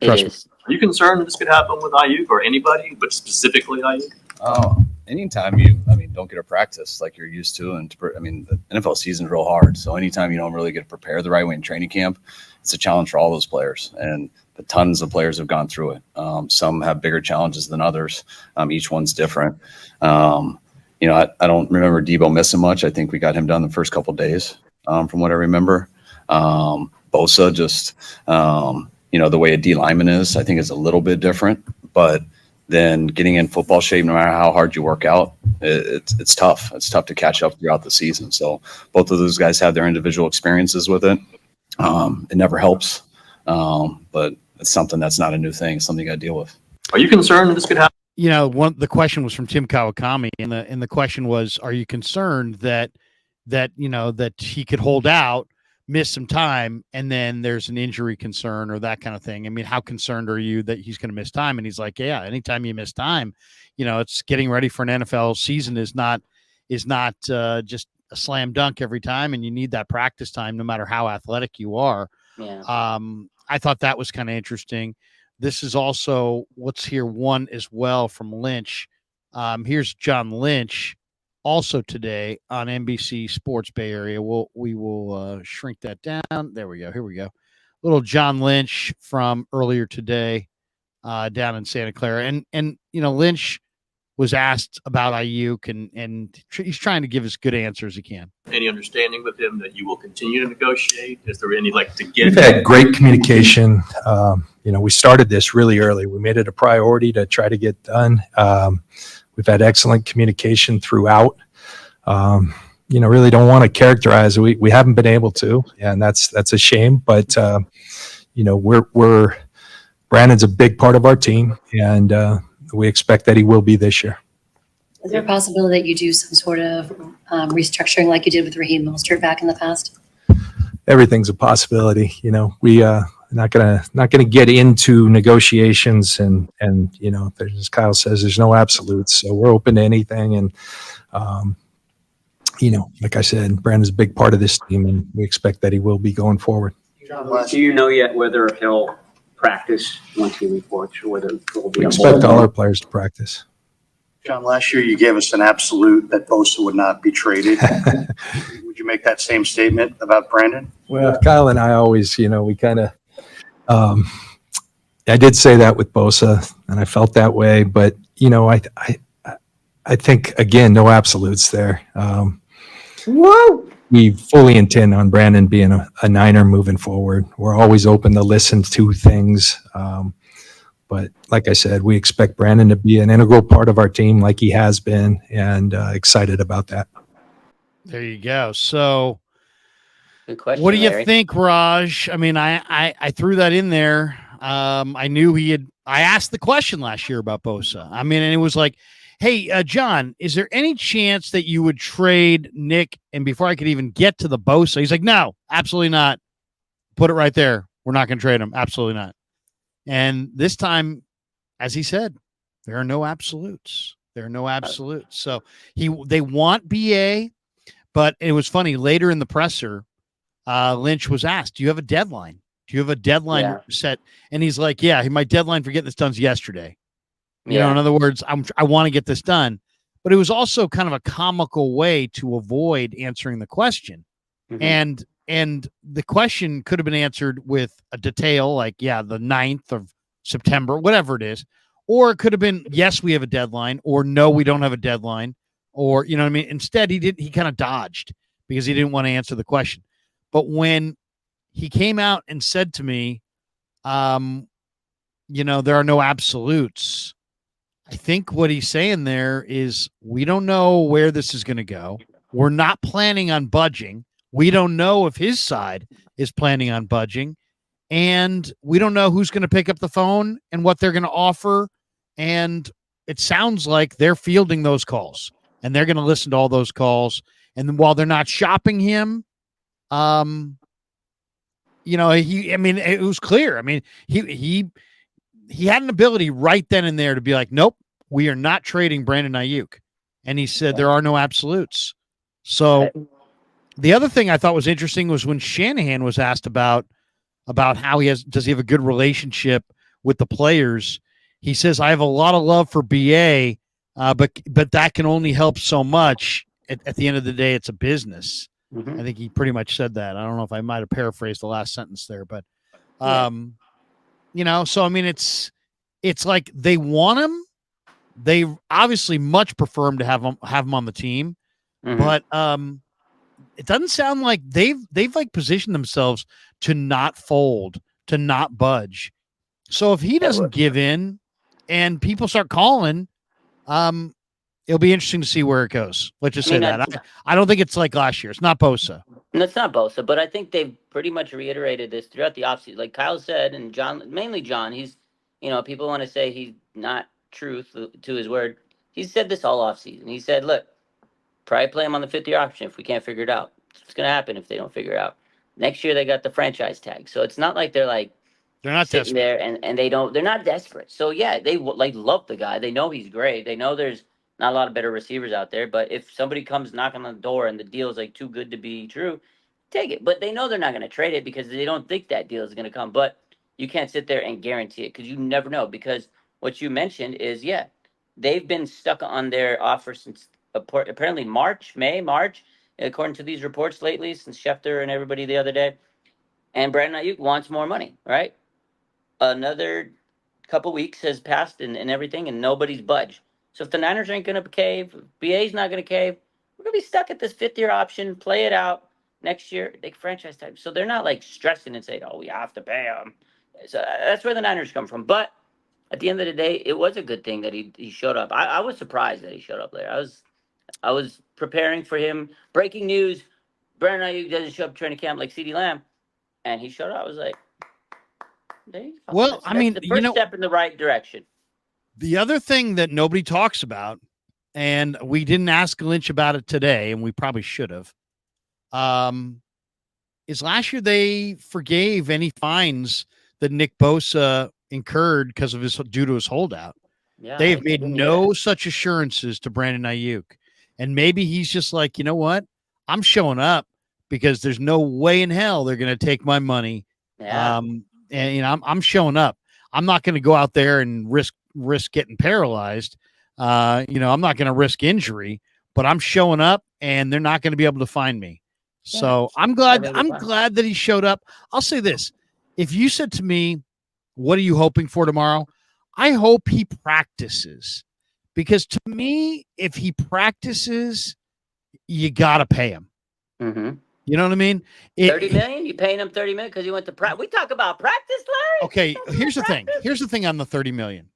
It Trust is. Are you concerned that this could happen with Aiyuk or anybody, but specifically Aiyuk? Anytime don't get a practice like you're used to, and the NFL season is real hard. So anytime you don't really get prepared the right way in training camp, it's a challenge for all those players. And the tons of players have gone through it. Some have bigger challenges than others. Each one's different. I don't remember Debo missing much. I think we got him done the first couple of days, from what I remember. Bosa just, the way a D lineman is, I think is a little bit different, but then getting in football shape, no matter how hard you work out, it's tough. It's tough to catch up throughout the season. So both of those guys have their individual experiences with it. It never helps, but it's something that's not a new thing. It's something you got to deal with. Are you concerned that this could happen? The question was from Tim Kawakami, and the question was, are you concerned that he could hold out, miss some time, and then there's an injury concern or that kind of thing? I mean, how concerned are you that he's going to miss time? And he's like, yeah, anytime you miss time, it's getting ready for an NFL season is not just a slam dunk every time, and you need that practice time no matter how athletic you are. Yeah. I thought that was kind of interesting. This is also what's here one as well from Lynch. Here's John Lynch also today on NBC Sports Bay Area. We will shrink that down. There we go. Here we go. Little John Lynch from earlier today down in Santa Clara. And Lynch was asked about Aiyuk, and he's trying to give as good answer as he can. Any understanding with him that you will continue to negotiate? Is there any to get? We've had great communication. We started this really early. We made it a priority to try to get done. We've had excellent communication throughout. Really don't want to characterize. We haven't been able to, and that's a shame. But Brandon's a big part of our team, and we expect that he will be this year. Is there a possibility that you do some sort of restructuring like you did with Raheem Mostert back in the past? Everything's a possibility. We not gonna get into negotiations, and as Kyle says, there's no absolutes. So we're open to anything, and like I said, Brandon's a big part of this team, and we expect that he will be going forward. Do you know yet whether he'll practice once he reports, or whether it will be? We expect all our players to practice. John, last year you gave us an absolute that Bosa would not be traded. Would you make that same statement about Brandon? Well, Kyle and I always, we kind of, I did say that with Bosa, and I felt that way, but I think again, no absolutes there. Whoa! We fully intend on Brandon being a Niner moving forward. We're always open to listen to things. But like I said, we expect Brandon to be an integral part of our team like he has been, and excited about that. There you go. So Good question, what do you Larry. think, Raj? I mean, I threw that in there. I knew I asked the question last year about Bosa. I mean, and it was like, hey, John, is there any chance that you would trade Nick? And before I could even get to the Bosa, he's like, no, absolutely not. Put it right there. We're not going to trade him. Absolutely not. And this time, as he said, there are no absolutes. There are no absolutes. So they want BA, but it was funny. Later in the presser, Lynch was asked, do you have a deadline? Do you have a deadline set? And he's like, yeah, my deadline for getting this done is yesterday. You know, in other words, I want to get this done. But it was also kind of a comical way to avoid answering the question. Mm-hmm. And the question could have been answered with a detail like, the 9th of September, whatever it is. Or it could have been, yes, we have a deadline, or no, we don't have a deadline. Or, you know what I mean? Instead, he kind of dodged because he didn't want to answer the question. But when he came out and said to me, there are no absolutes, I think what he's saying there is we don't know where this is going to go. We're not planning on budging. We don't know if his side is planning on budging, and we don't know who's going to pick up the phone and what they're going to offer. And it sounds like they're fielding those calls, and they're going to listen to all those calls. And then while they're not shopping him, it was clear. I mean, he had an ability right then and there to be like, nope, we are not trading Brandon Aiyuk. And he said there are no absolutes. So the other thing I thought was interesting was when Shanahan was asked about how does he have a good relationship with the players. He says, I have a lot of love for BA, but that can only help so much. At the end of the day, it's a business. Mhm. I think he pretty much said that. I don't know if I might have paraphrased the last sentence there, but so I mean, it's like they want him. They obviously much prefer him to have him on the team, Mhm. but it doesn't sound like they've like positioned themselves to not fold, to not budge. So if he doesn't give in and people start calling, it'll be interesting to see where it goes. Let's just say that. I don't think it's like last year. It's not Bosa. No, it's not Bosa, but I think they've pretty much reiterated this throughout the offseason. Like Kyle said, and John, mainly John, he's, people want to say he's not true to his word. He said this all offseason. He said, look, probably play him on the 50-year option if we can't figure it out. It's going to happen if they don't figure it out. Next year, they got the franchise tag. So it's not like they're not sitting desperate there and they're not desperate. So yeah, they love the guy. They know he's great. They know there's not a lot of better receivers out there. But if somebody comes knocking on the door and the deal is like too good to be true, take it. But they know they're not going to trade it because they don't think that deal is going to come. But you can't sit there and guarantee it because you never know. Because what you mentioned is, they've been stuck on their offer since apparently March, according to these reports lately, since Schefter and everybody the other day. And Brandon Aiyuk wants more money, right? Another couple weeks has passed and everything, and nobody's budged. So if the Niners ain't going to cave, BA's not going to cave, we're going to be stuck at this 5th-year option, play it out. Next year, they franchise tag. So they're not like stressing and saying, oh, we have to pay him. So that's where the Niners come from. But at the end of the day, it was a good thing that he showed up. I was surprised that he showed up there. I was preparing for him. Breaking news, Brandon Aiyuk doesn't show up to training camp like CeeDee Lamb. And he showed up. I was like, there you go. Well, That's the first step in the right direction. The other thing that nobody talks about, and we didn't ask Lynch about it today, and we probably should have, is last year they forgave any fines that Nick Bosa incurred because of due to his holdout. Yeah, They have made no such assurances to Brandon Aiyuk. And maybe he's just like, you know what? I'm showing up because there's no way in hell they're going to take my money. Yeah. And I'm showing up. I'm not going to go out there and risk getting paralyzed. I'm not going to risk injury, but I'm showing up and they're not going to be able to find me. So I'm glad that he showed up. I'll say this. If you said to me, what are you hoping for tomorrow? I hope he practices, because to me, if he practices, you got to pay him. Mm-hmm. You know what I mean? 30 million? You paying him 30 million because he went to practice? We talk about practice, Larry. Okay, here's the thing. Here's the thing on the 30 million.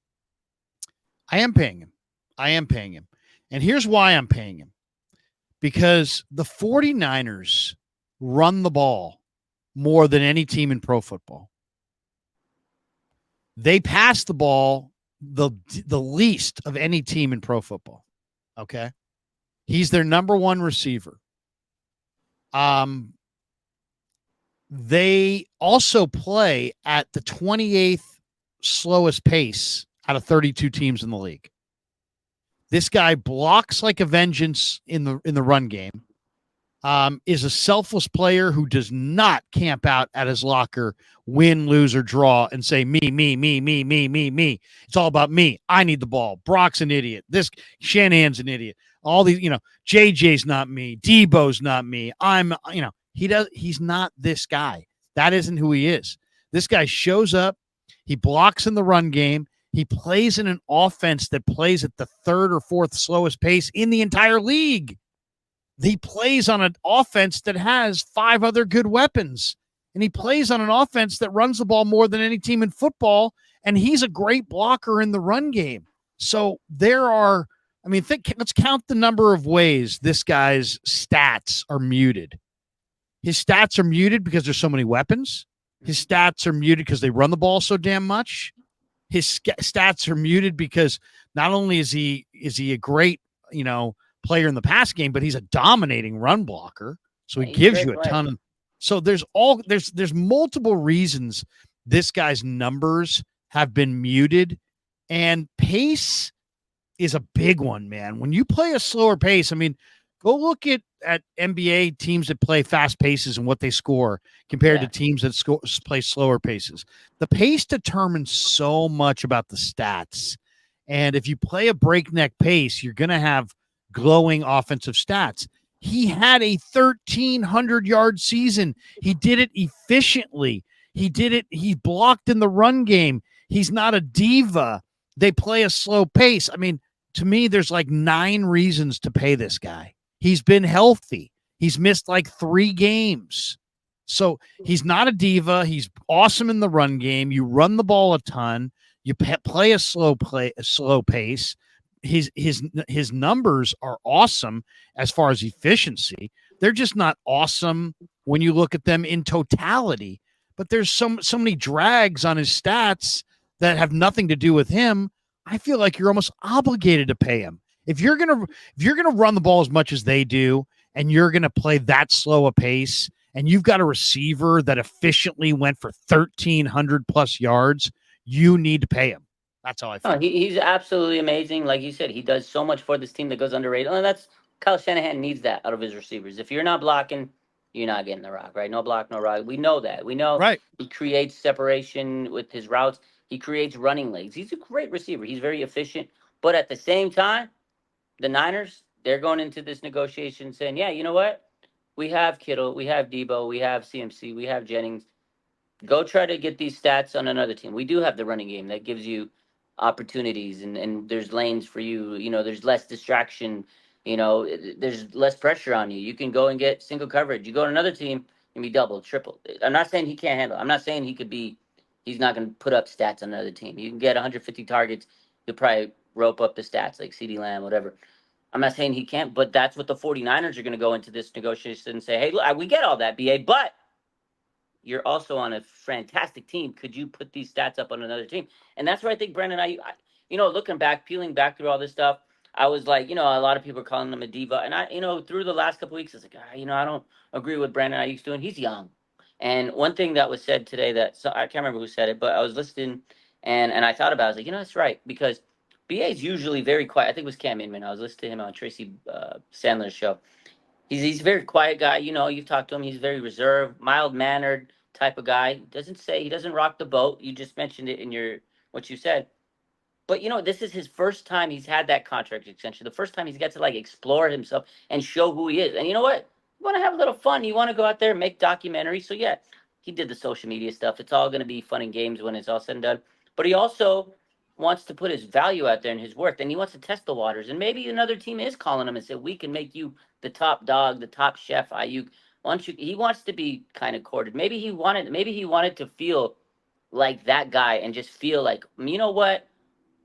I am paying him. And here's why I'm paying him. Because the 49ers run the ball more than any team in pro football. They pass the ball the least of any team in pro football. Okay? He's their number one receiver. They also play at the 28th slowest pace out of 32 teams in the league. This guy blocks like a vengeance in the run game. Is a selfless player who does not camp out at his locker, win, lose, or draw, and say, me. It's all about me. I need the ball. Brock's an idiot. This Shanahan's an idiot. All these, JJ's not me. Debo's not me. He's not this guy. That isn't who he is. This guy shows up. He blocks in the run game. He plays in an offense that plays at the 3rd or 4th slowest pace in the entire league. He plays on an offense that has 5 other good weapons. And he plays on an offense that runs the ball more than any team in football. And he's a great blocker in the run game. So let's count the number of ways this guy's stats are muted. His stats are muted because there's so many weapons. His stats are muted because they run the ball so damn much. His stats are muted because not only is he a great, player in the pass game, but he's a dominating run blocker. So he gives you a ton of. So there's multiple reasons this guy's numbers have been muted, and pace is a big one, man. When you play a slower pace, Go look at NBA teams that play fast paces and what they score compared Yeah. to teams that play slower paces. The pace determines so much about the stats. And if you play a breakneck pace, you're going to have glowing offensive stats. He had a 1,300-yard season. He did it efficiently. He blocked in the run game. He's not a diva. They play a slow pace. I mean, to me, there's like 9 reasons to pay this guy. He's been healthy. He's missed like 3 games. So he's not a diva. He's awesome in the run game. You run the ball a ton. You play a slow pace. His numbers are awesome as far as efficiency. They're just not awesome when you look at them in totality. But there's so many drags on his stats that have nothing to do with him. I feel like you're almost obligated to pay him. If you're gonna run the ball as much as they do, and you're gonna play that slow a pace, and you've got a receiver that efficiently went for 1,300 plus yards, you need to pay him. That's how I feel. No, he's absolutely amazing. Like you said, he does so much for this team that goes underrated. And that's Kyle Shanahan needs that out of his receivers. If you're not blocking, you're not getting the rock, right? No block, no rock. We know that. We know Right. he creates separation with his routes. He creates running legs. He's a great receiver. He's very efficient. But at the same time, the Niners, they're going into this negotiation saying, yeah, you know what? We have Kittle, we have Debo, we have CMC, we have Jennings. Go try to get these stats on another team. We do have the running game that gives you opportunities, and there's lanes for you. You know, there's less distraction. You know, there's less pressure on you. You can go and get single coverage. You go to another team and be double, triple. I'm not saying he can't handle it. I'm not saying he's not going to put up stats on another team. You can get 150 targets. You'll probably rope up the stats like CeeDee Lamb, whatever. I'm not saying he can't, but that's what the 49ers are going to go into this negotiation and say, hey, look, we get all that, BA, but you're also on a fantastic team. Could you put these stats up on another team? And that's where I think Brandon, looking back, peeling back through all this stuff, I was like, a lot of people are calling him a diva. And through the last couple of weeks, I was like, I don't agree with Brandon Aiyuk's doing. He's young. And one thing that was said today I can't remember who said it, but I was listening and I thought about it. I was like, that's right. Because BA is usually very quiet. I think it was Cam Inman. I was listening to him on Tracy Sandler's show. He's a very quiet guy. You've talked to him. He's very reserved, mild mannered type of guy. He doesn't rock the boat. You just mentioned it in what you said. But this is his first time he's had that contract extension. The first time he's got to like explore himself and show who he is. And you know what? You want to have a little fun. You want to go out there and make documentaries. So yeah, he did the social media stuff. It's all going to be fun and games when it's all said and done. But he also wants to put his value out there and his worth, and he wants to test the waters. And maybe another team is calling him and said, "We can make you the top dog, the top chef, Aiyuk." He wants to be kind of courted. Maybe he wanted to feel like that guy and just feel like, you know what?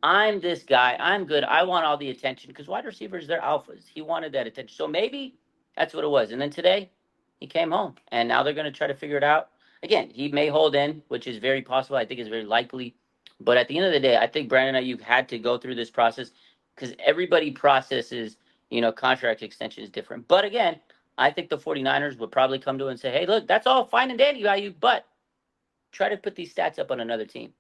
I'm this guy. I'm good. I want all the attention because wide receivers, they're alphas. He wanted that attention. So maybe that's what it was. And then today, he came home. And now they're going to try to figure it out. Again, he may hold in, which is very possible. I think is very likely. But at the end of the day, I think Brandon Aiyuk had to go through this process because everybody processes, contract extension is different. But again, I think the 49ers would probably come to him and say, hey, look, that's all fine and dandy, Aiyuk, but try to put these stats up on another team.